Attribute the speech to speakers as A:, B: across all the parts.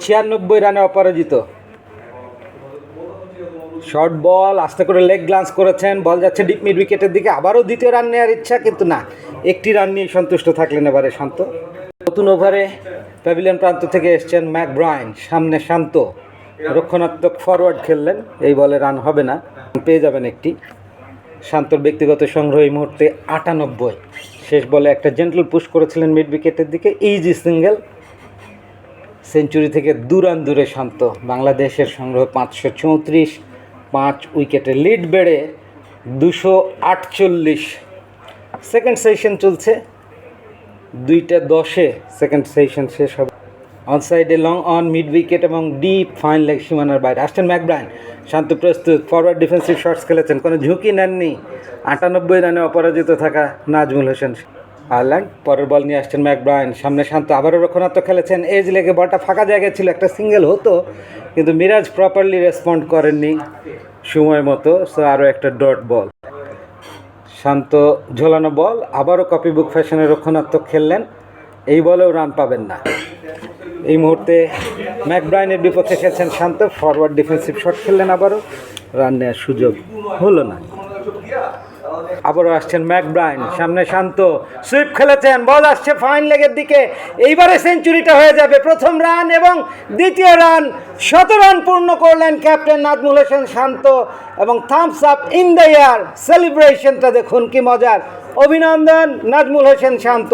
A: 96 রানে অপরাজিত। Short ball, আস্তে করে লেগ গ্লান্স করেছেন, বল যাচ্ছে ডিপ মিড উইকেটের দিকে, আবারও দ্বিতীয় রান নেওয়ার ইচ্ছা, কিন্তু না, একটি রান নিয়ে সন্তুষ্ট থাকলেন এবারে শান্ত। নতুন ওভারে প্যাভিলিয়ন প্রান্ত থেকে এসছেন ম্যাকব্রায়ান, সামনে শান্ত, রক্ষণাত্মক ফরওয়ার্ড খেললেন, এই বলে রান হবে না, পেয়ে যাবেন একটি। শান্তর ব্যক্তিগত সংগ্রহ এই মুহূর্তে 98। শেষ বলে একটা জেন্টল পুশ করেছিলেন মিড উইকেটের দিকে, ইজি সিঙ্গেল। সেঞ্চুরি থেকে 2 রান দূরে শান্ত। বাংলাদেশের সংগ্রহ 534, 5 উইকেটে লিড বেড়ে 248। সেকেন্ড সেশন চলছে, 2:10 সেকেন্ড সেশন শেষ হবে। অন সাইডে লং অন, মিড উইকেট এবং ডিপ ফাইন লেগ সীমানার বাইরে আসছেন ম্যাকব্রায়ান। শান্ত প্রস্তুত, ফরওয়ার্ড ডিফেন্সিভ শটস খেলেছেন, কোনো ঝুঁকি নেননি। 98 রানে অপরাজিত থাকা নাজমুল হোসেন আয়ারল্যান্ড। পরের বল নিয়ে আসছেন ম্যাকব্রায়ান, সামনে শান্ত, আবারও রক্ষণাত্মক খেলেছেন, এজ লেগে বলটা ফাঁকা জায়গায় ছিল, একটা সিঙ্গেল হতো, কিন্তু মিরাজ প্রপারলি রেসপন্ড করেননি সময় মতো, সো আরও একটা ডট বল। শান্ত ঝোলানো বল, আবারও কপি বুক ফ্যাশনে রক্ষণাত্মক খেললেন, এই বলেও রান পাবেন না। এই মুহূর্তে ম্যাকব্রায়ানের বিপক্ষে খেলছেন শান্ত, ফরওয়ার্ড ডিফেন্সিভ শট খেললেন, আবারও রান নেওয়ার সুযোগ হলো না। আবারও আসছেন ম্যাকব্রায়ান, সামনে শান্ত, সুইপ খেলেছেন, বল আসছে ফাইন লেগের দিকে, এইবারে সেঞ্চুরিটা হয়ে যাবে। প্রথম রান এবং দ্বিতীয় রান, 100 রান পূর্ণ করলেন ক্যাপ্টেন নাজমুল হোসেন শান্ত, এবং thumbs up in the air, সেলিব্রেশনটা দেখুন কি মজার। অভিনন্দন নাজমুল হোসেন শান্ত।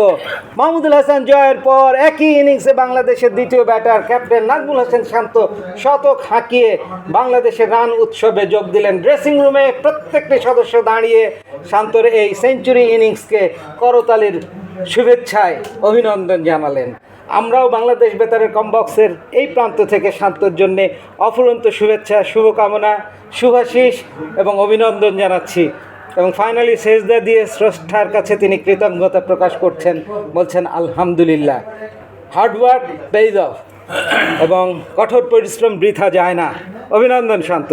A: মাহমুদুল হাসান জয়ের পর একই ইনিংসে বাংলাদেশের দ্বিতীয় ব্যাটার ক্যাপ্টেন নাজমুল হোসেন শান্ত শতক হাঁকিয়ে বাংলাদেশের রান উৎসবে যোগ দিলেন। ড্রেসিং রুমে প্রত্যেকটি সদস্য দাঁড়িয়ে শান্তর এই সেঞ্চুরি ইনিংসকে করতালির শুভেচ্ছায় অভিনন্দন জানালেন। আমরাও বাংলাদেশ বেতারের কমবক্সের এই প্রান্ত থেকে শান্তর জন্যে অফুরন্ত শুভেচ্ছা, শুভকামনা, শুভাশিস এবং অভিনন্দন জানাচ্ছি। এবং ফাইনালি সেজদা দিয়ে স্রষ্টার কাছে তিনি কৃতজ্ঞতা প্রকাশ করছেন, বলছেন আলহামদুলিল্লাহ। হার্ডওয়ার্ক পেইজ অফ, এবং কঠোর পরিশ্রম বৃথা যায় না। অভিনন্দন শান্ত।